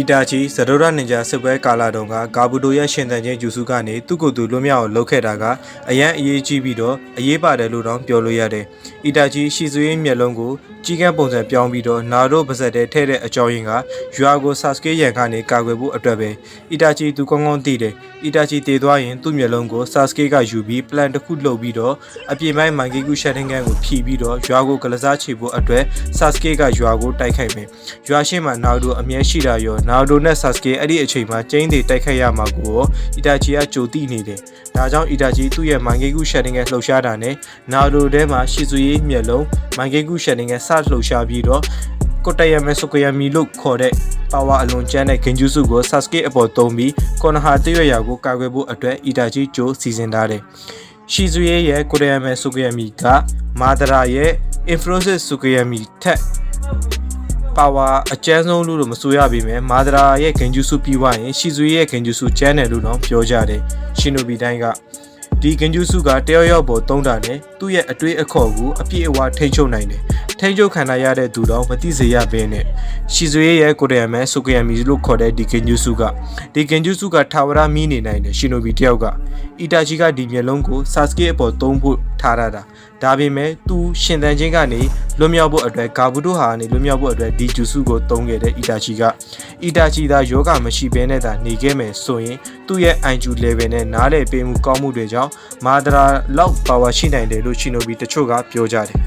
Itachi ဇဒိုရနင်ဂျာစစ်ပွဲကာလတုန်းကဂါဘူတိုရဲ့ရှင်သန်ခြင်းဂျူစုကနေသူ့ကိုယ်သူလွတ်မြောက်အောင်လုပ်ခဲ့တာကအရန်အရေးကြီးပြီးတော့အရေးပါတယ်လို့တောင်ပြောလို့ရတယ်။ Itachi ရှီဇူရေးမျက်လုံးကိုကြီးကန်းပုံစံပြောင်းပြီးတော့နာရိုပါဇက်တဲ့ထဲ့တဲ့အကြောင်းရင်းကရွာကိုဆာစကေးရန်ကနေကာကွယ်ဖို့အတွက်ပဲ Itachi သူကောင်းကောင်းသိတယ်။ Itachi တည်သွားရင်သူ့မျက်လုံးကိုဆာစကေးကယူပြီး plan တစ်ခုလုပ်ပြီးတော့အပြင်ပိုင်းမိုင်ဂီကူရှက်တင်ကန်ကိုဖြီးပြီးတော့ရွာကိုကလစားချေဖို့အတွက်ဆာစကေးကရွာကိုတိုက်ခိုက်မယ်။ရွာရှိမှနာရိုအမြဲရှိတာရောနာရိုနဲ့ဆာစကေးအဲ့ဒီအချိန်မှာကျင်းတွေတိုက်ခိုက်ရမှာကို Itachi ကကြိုသိနေတယ်။ဒါကြောင့် Itachi သူ့ရဲ့မိုင်ဂီကူရှက်တင်ကန်လှုပ်ရှားတာနဲ့နာရိုထဲမှာရှီဇူရေးမျက်လုံးမိုင်ဂီကူရှက်တင်ကန်စလှုပ်ရှားပြီးတော့ကိုတယမဲဆိုကိုယမီလို့ခေါ်တဲ့ပါဝါအလွန်ကျန်းတဲ့ဂင်ဂျူစုကိုဆာစကေးအပေါ်သုံးပြီးကော်နဟာတရွက်ရာကိုကာကွယ်ဖို့အတွက် Itachi ကြိုစီစဉ်ထားတယ်။ရှီဇူရေးရဲ့ကိုတယမဲဆိုကိုယမီကမာဒရာရဲ့ influences ဆိုကိုယမီထက်ပါဝါအကျန်းဆုံးလို့မဆိုရပေမဲ့မာဒရာရဲ့ဂင်ဂျူစုပြီးွားရင်ရှီဇူရဲ့ဂင်ဂျူစုကျန်းတယ်လို့တော့ပြောကြတယ်ရှင်နိုဘီတိုင်းကဒီဂင်ဂျူစုကတယောက်ယောက်ပေါ်သုံးတာနဲ့သူ့ရဲ့အတွေးအခေါ်ကိုအပြည့်အဝထိန်းချုပ်နိုင်တယ်ထိန်းချုပ်ခံရတဲ့သူတော့မသိစေရဘဲနဲ့ရှီဇူရဲ့ကိုရီးယားမဲဆိုကယမီလို့ခေါ်တဲ့ဒီဂင်ဂျူစုကထာဝရမီးနေနိုင်တယ်ရှင်နိုဘီတယောက်ကအီတာချီကဒီမျက်လုံးကိုဆာစကေးအပေါ်သုံးဖို့ထားရတာဒါပေမဲ့သူရှင်သန်ခြင်းကနေလွတ်မြောက်ဖို့အတွက်ဂါဘူတိုဟာနေလွတ်မြောက်ဖို့အတွက်ဒီဂျူစုကိုသုံးခဲ့တဲ့အီတာချီသာယောဂမရှိဘဲနဲ့သာနေခဲ့မယ်ဆိုရင်သူ့ရဲ့ IQ level နဲ့နားလည်ပေးမှုကောင်းမှုတွေကြောင့်မာဒရာလောက်ပါဝါရှိနိုင်တယ်လို့ရှင်နိုဘီတချို့ကပြောကြတယ်